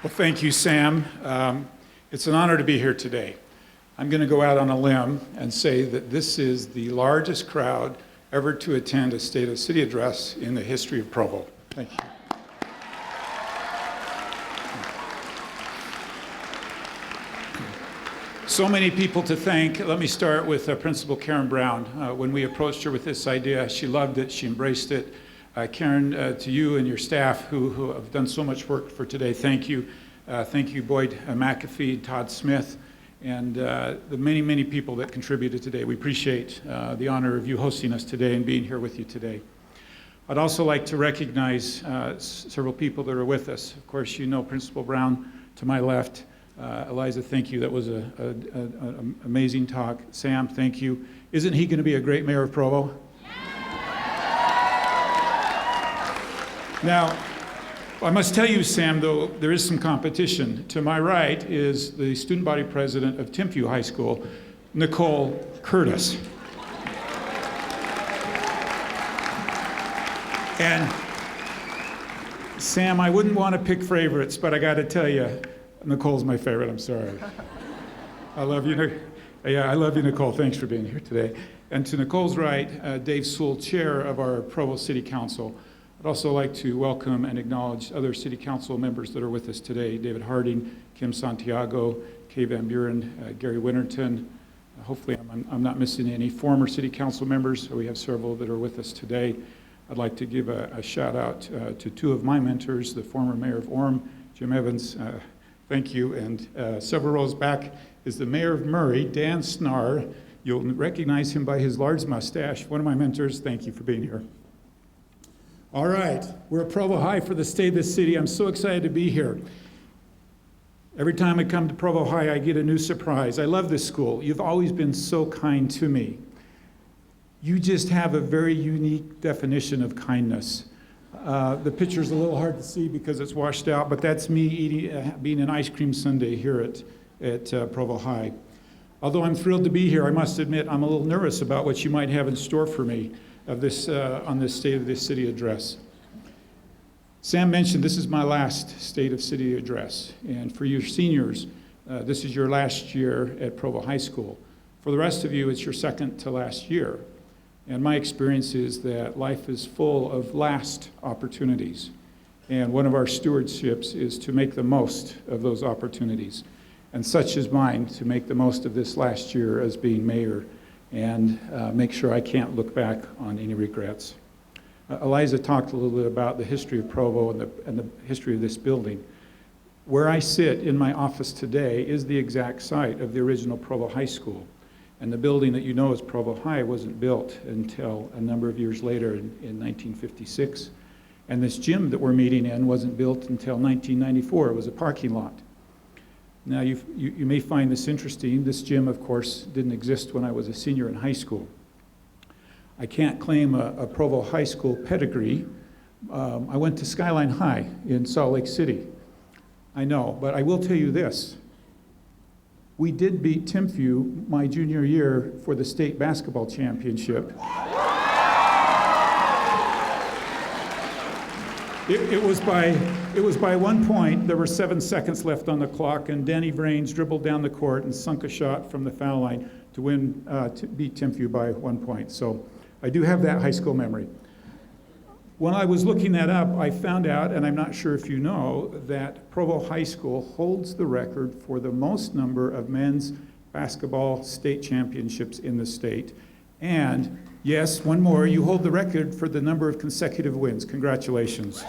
Well, thank you, Sam. It's an honor to be here today. I'm going to go out on a limb and say that this is the largest crowd ever to attend a State of City address in the history of Provo. Thank you. So many people to thank. Let me start with Principal Karen Brown. When we approached her with this idea, she loved it, she embraced it. Karen, to you and your staff who have done so much work for today, thank you. Thank you, Boyd McAfee, Todd Smith, and the many, many people that contributed today. We appreciate the honor of you hosting us today and being here with you today. I'd also like to recognize several people that are with us. Of course, you know Principal Brown to my left. Eliza, thank you. That was an amazing talk. Sam, thank you. Isn't he going to be a great mayor of Provo? Now, I must tell you, Sam, though, there is some competition. To my right is the student body president of Timpview High School, Nicole Curtis. And Sam, I wouldn't want to pick favorites, but I got to tell you, Nicole's my favorite. I'm sorry. I love you. Yeah, I love you, Nicole. Thanks for being here today. And to Nicole's right, Dave Sewell, chair of our Provo City Council. I'd also like to welcome and acknowledge other City Council members that are with us today. David Harding, Kim Santiago, Kay Van Buren, Gary Winterton. Hopefully I'm not missing any former City Council members. We have several that are with us today. I'd like to give a shout out to two of my mentors, the former mayor of Orem, Jim Evans. Thank you. And several rows back is the mayor of Murray, Dan Snar. You'll recognize him by his large mustache. One of my mentors. Thank you for being here. All right, we're at Provo High for the State of the City. I'm so excited to be here. Every time I come to Provo High, I get a new surprise. I love this school. You've always been so kind to me. You just have a very unique definition of kindness. The picture's a little hard to see because it's washed out, but that's me being an ice cream sundae here at Provo High. Although I'm thrilled to be here, I must admit I'm a little nervous about what you might have in store for me on this State of the City address. Sam mentioned this is my last State of City address, and for your seniors, this is your last year at Provo High School. For the rest of you, it's your second to last year. And my experience is that life is full of last opportunities. And one of our stewardships is to make the most of those opportunities. And such is mine, to make the most of this last year as being mayor and make sure I can't look back on any regrets. Eliza talked a little bit about the history of Provo and the history of this building. Where I sit in my office today is the exact site of the original Provo High School. And the building that you know as Provo High wasn't built until a number of years later in 1956. And this gym that we're meeting in wasn't built until 1994. It was a parking lot. Now, you may find this interesting. This gym, of course, didn't exist when I was a senior in high school. I can't claim a Provo High School pedigree. I went to Skyline High in Salt Lake City. I know, but I will tell you this. We did beat Timpview my junior year for the state basketball championship. It was by 1 point. There were 7 seconds left on the clock, and Danny Vrains dribbled down the court and sunk a shot from the foul line to beat Timpview by 1 point. So I do have that high school memory. When I was looking that up, I found out, and I'm not sure if you know, that Provo High School holds the record for the most number of men's basketball state championships in the state. And yes, one more, you hold the record for the number of consecutive wins. Congratulations.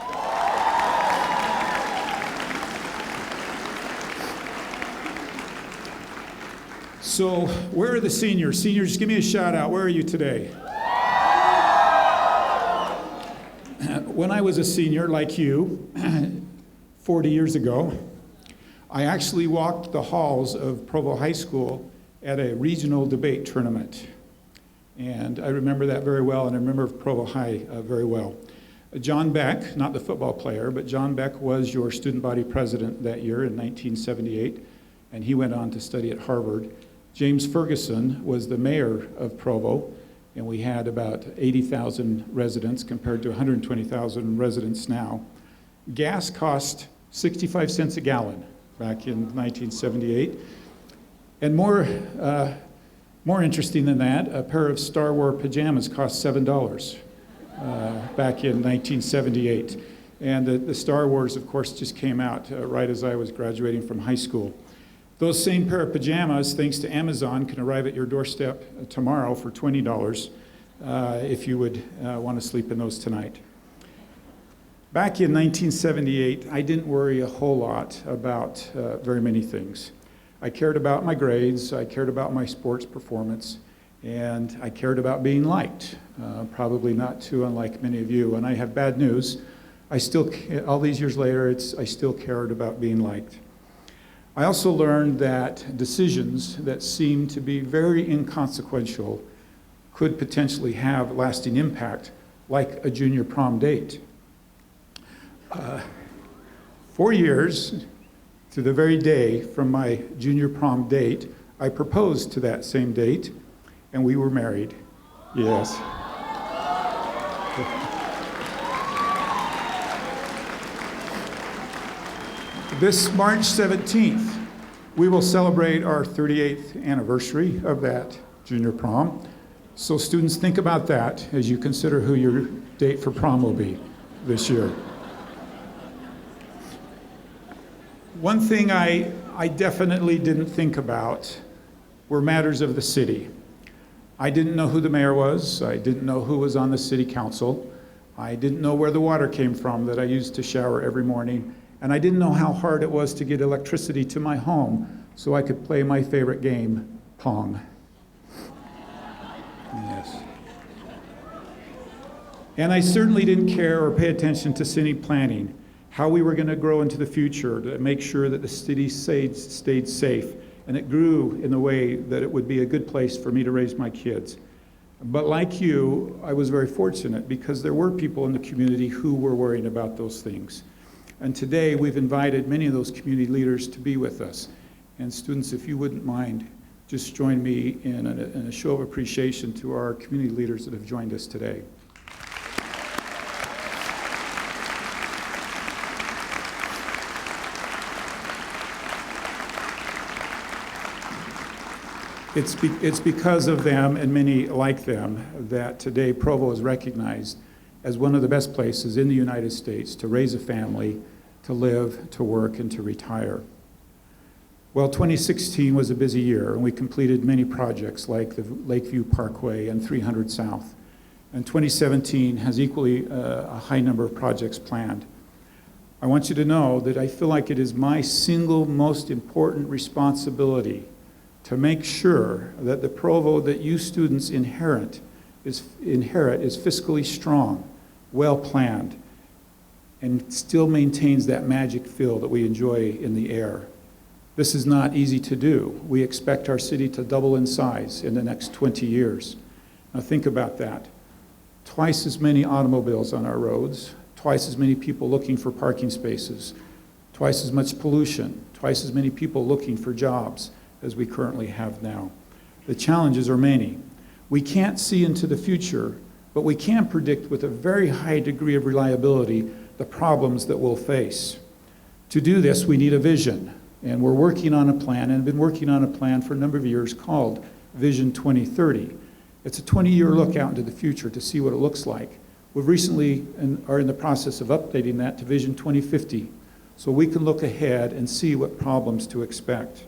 So, where are the seniors? Seniors, give me a shout out. Where are you today? When I was a senior, like you, 40 years ago, I actually walked the halls of Provo High School at a regional debate tournament. And I remember that very well, and I remember Provo High very well. John Beck, not the football player, but John Beck was your student body president that year in 1978, and he went on to study at Harvard. James Ferguson was the mayor of Provo, and we had about 80,000 residents compared to 120,000 residents now. Gas cost 65 cents a gallon back in 1978. And more interesting than that, a pair of Star Wars pajamas cost $7 back in 1978. And the Star Wars, of course, just came out right as I was graduating from high school. Those same pair of pajamas, thanks to Amazon, can arrive at your doorstep tomorrow for $20 if you would want to sleep in those tonight. Back in 1978, I didn't worry a whole lot about very many things. I cared about my grades, I cared about my sports performance, and I cared about being liked, probably not too unlike many of you. And I have bad news. I still, all these years later, I still cared about being liked. I also learned that decisions that seemed to be very inconsequential could potentially have lasting impact, like a junior prom date. 4 years to the very day from my junior prom date, I proposed to that same date, and we were married. Yes. This March 17th, we will celebrate our 38th anniversary of that junior prom. So students, think about that as you consider who your date for prom will be this year. One thing I definitely didn't think about were matters of the city. I didn't know who the mayor was. I didn't know who was on the city council. I didn't know where the water came from that I used to shower every morning. And I didn't know how hard it was to get electricity to my home so I could play my favorite game, Pong. Yes. And I certainly didn't care or pay attention to city planning, how we were going to grow into the future to make sure that the city stayed safe, and it grew in a way that it would be a good place for me to raise my kids. But like you, I was very fortunate because there were people in the community who were worrying about those things. And today we've invited many of those community leaders to be with us. And students, if you wouldn't mind, just join me in a show of appreciation to our community leaders that have joined us today. It's because of them and many like them that today Provo is recognized as one of the best places in the United States to raise a family, to live, to work, and to retire. Well, 2016 was a busy year, and we completed many projects like the Lakeview Parkway and 300 South. And 2017 has equally a high number of projects planned. I want you to know that I feel like it is my single most important responsibility to make sure that the Provo that you students inherit is fiscally strong, well-planned, and still maintains that magic feel that we enjoy in the air. This is not easy to do. We expect our city to double in size in the next 20 years. Now think about that. Twice as many automobiles on our roads, twice as many people looking for parking spaces, twice as much pollution, twice as many people looking for jobs as we currently have now. The challenges are many. We can't see into the future, but we can predict with a very high degree of reliability the problems that we'll face. To do this, we need a vision, and we're working on a plan, and have been working on a plan for a number of years called Vision 2030. It's a 20-year look out into the future to see what it looks like. We've recently are in the process of updating that to Vision 2050, so we can look ahead and see what problems to expect.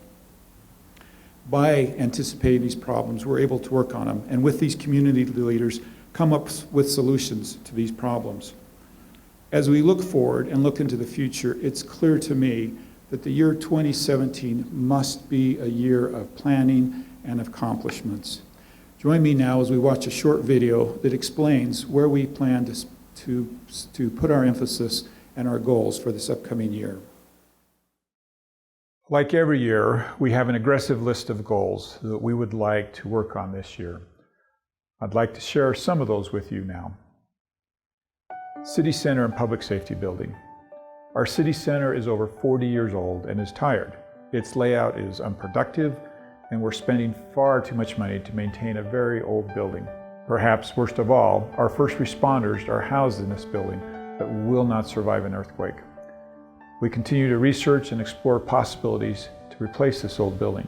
By anticipating these problems, we're able to work on them, and with these community leaders, come up with solutions to these problems. As we look forward and look into the future, it's clear to me that the year 2017 must be a year of planning and accomplishments. Join me now as we watch a short video that explains where we plan to put our emphasis and our goals for this upcoming year. Like every year, we have an aggressive list of goals that we would like to work on this year. I'd like to share some of those with you now. City Center and Public Safety Building. Our city center is over 40 years old and is tired. Its layout is unproductive, and we're spending far too much money to maintain a very old building. Perhaps worst of all, our first responders are housed in this building that will not survive an earthquake. We continue to research and explore possibilities to replace this old building.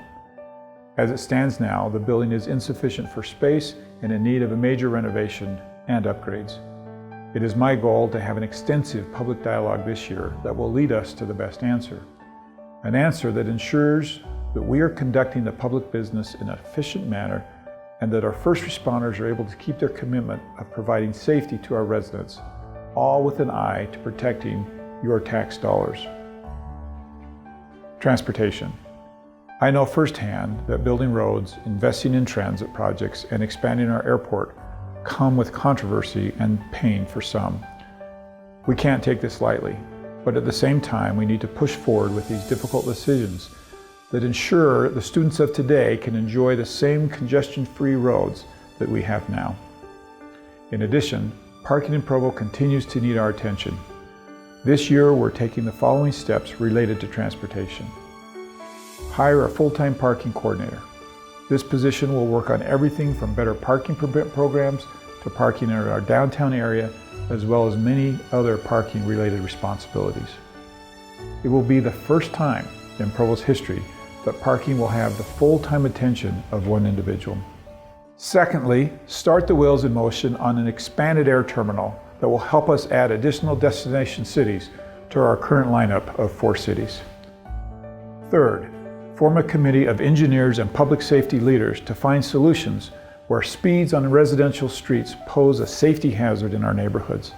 As it stands now, the building is insufficient for space and in need of a major renovation and upgrades. It is my goal to have an extensive public dialogue this year that will lead us to the best answer. An answer that ensures that we are conducting the public business in an efficient manner and that our first responders are able to keep their commitment of providing safety to our residents, all with an eye to protecting your tax dollars. Transportation. I know firsthand that building roads, investing in transit projects, and expanding our airport come with controversy and pain for some. We can't take this lightly, but at the same time, we need to push forward with these difficult decisions that ensure the students of today can enjoy the same congestion-free roads that we have now. In addition, parking in Provo continues to need our attention. This year, we're taking the following steps related to transportation. Hire a full-time parking coordinator. This position will work on everything from better parking programs to parking in our downtown area, as well as many other parking-related responsibilities. It will be the first time in Provo's history that parking will have the full-time attention of one individual. Secondly, start the wheels in motion on an expanded air terminal that will help us add additional destination cities to our current lineup of 4 cities. Third, form a committee of engineers and public safety leaders to find solutions where speeds on residential streets pose a safety hazard in our neighborhoods.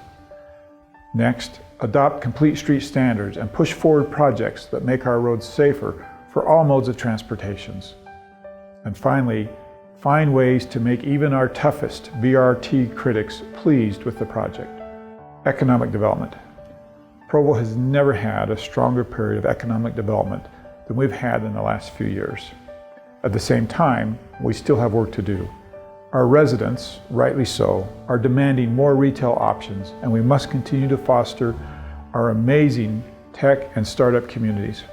Next, adopt complete street standards and push forward projects that make our roads safer for all modes of transportations. And finally, find ways to make even our toughest BRT critics pleased with the project. Economic development. Provo has never had a stronger period of economic development than we've had in the last few years. At the same time, we still have work to do. Our residents, rightly so, are demanding more retail options, and we must continue to foster our amazing tech and startup communities.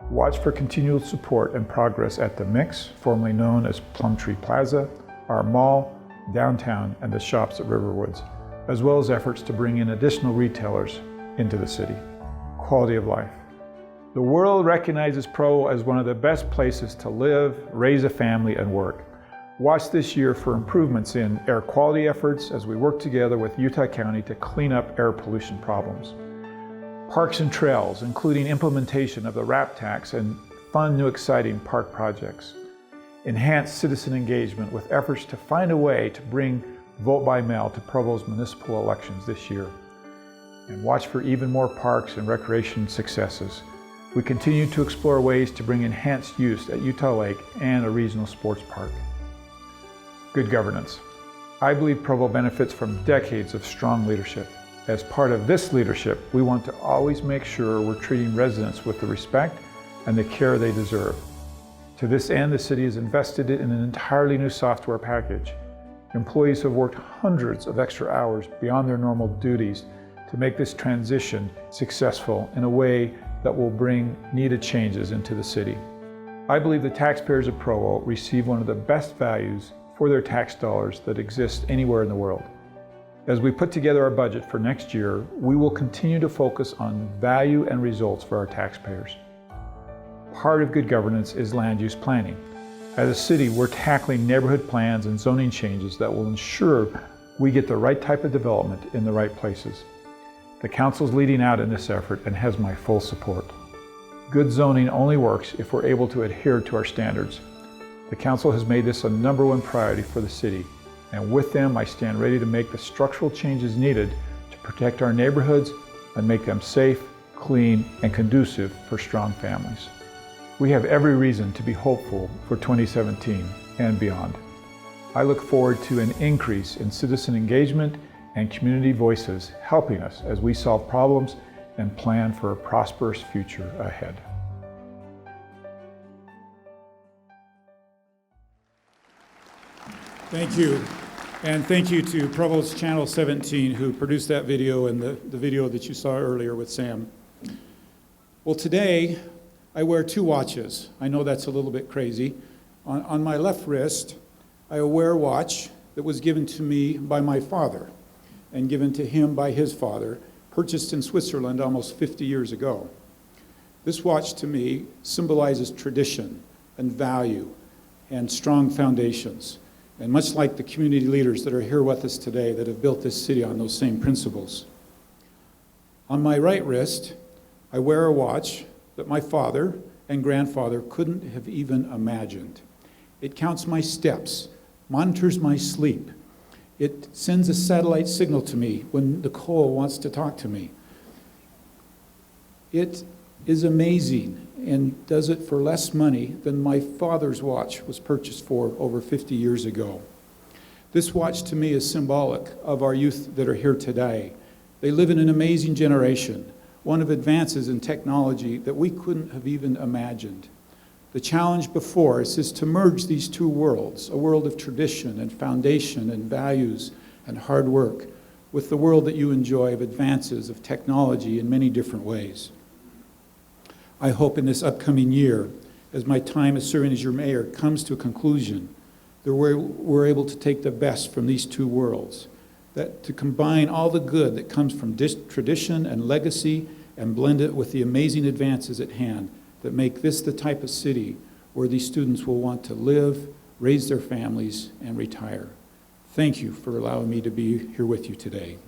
Watch for continual support and progress at the Mix, formerly known as Plumtree Plaza, our mall, downtown, and the shops at Riverwoods, as well as efforts to bring in additional retailers into the city. Quality of life. The world recognizes Provo as one of the best places to live, raise a family, and work. Watch this year for improvements in air quality efforts as we work together with Utah County to clean up air pollution problems. Parks and trails, including implementation of the RAP tax and fun new exciting park projects. Enhance citizen engagement with efforts to find a way to bring vote by mail to Provo's municipal elections this year. And watch for even more parks and recreation successes. We continue to explore ways to bring enhanced use at Utah Lake and a regional sports park. Good governance. I believe Provo benefits from decades of strong leadership. As part of this leadership, we want to always make sure we're treating residents with the respect and the care they deserve. To this end, the city has invested in an entirely new software package. Employees have worked hundreds of extra hours beyond their normal duties to make this transition successful in a way that will bring needed changes into the city. I believe the taxpayers of Provo receive one of the best values for their tax dollars that exist anywhere in the world. As we put together our budget for next year, we will continue to focus on value and results for our taxpayers. Part of good governance is land use planning. As a city, we're tackling neighborhood plans and zoning changes that will ensure we get the right type of development in the right places. The council's leading out in this effort and has my full support. Good zoning only works if we're able to adhere to our standards. The council has made this a #1 priority for the city, and with them, I stand ready to make the structural changes needed to protect our neighborhoods and make them safe, clean, and conducive for strong families. We have every reason to be hopeful for 2017 and beyond. I look forward to an increase in citizen engagement and community voices helping us as we solve problems and plan for a prosperous future ahead. Thank you. And thank you to Provo's Channel 17 who produced that video and the video that you saw earlier with Sam. Well, today I wear 2 watches. I know that's a little bit crazy. On my left wrist, I wear a watch that was given to me by my father and given to him by his father, purchased in Switzerland almost 50 years ago. This watch to me symbolizes tradition and value and strong foundations. And much like the community leaders that are here with us today that have built this city on those same principles. On my right wrist, I wear a watch that my father and grandfather couldn't have even imagined. It counts my steps, monitors my sleep. It sends a satellite signal to me when Nicole wants to talk to me. It is amazing and does it for less money than my father's watch was purchased for over 50 years ago. This watch to me is symbolic of our youth that are here today. They live in an amazing generation, one of advances in technology that we couldn't have even imagined. The challenge before us is to merge these two worlds, a world of tradition and foundation and values and hard work, with the world that you enjoy of advances of technology in many different ways. I hope in this upcoming year, as my time as serving as your mayor comes to a conclusion, that we're able to take the best from these two worlds, that to combine all the good that comes from tradition and legacy and blend it with the amazing advances at hand that make this the type of city where these students will want to live, raise their families, and retire. Thank you for allowing me to be here with you today.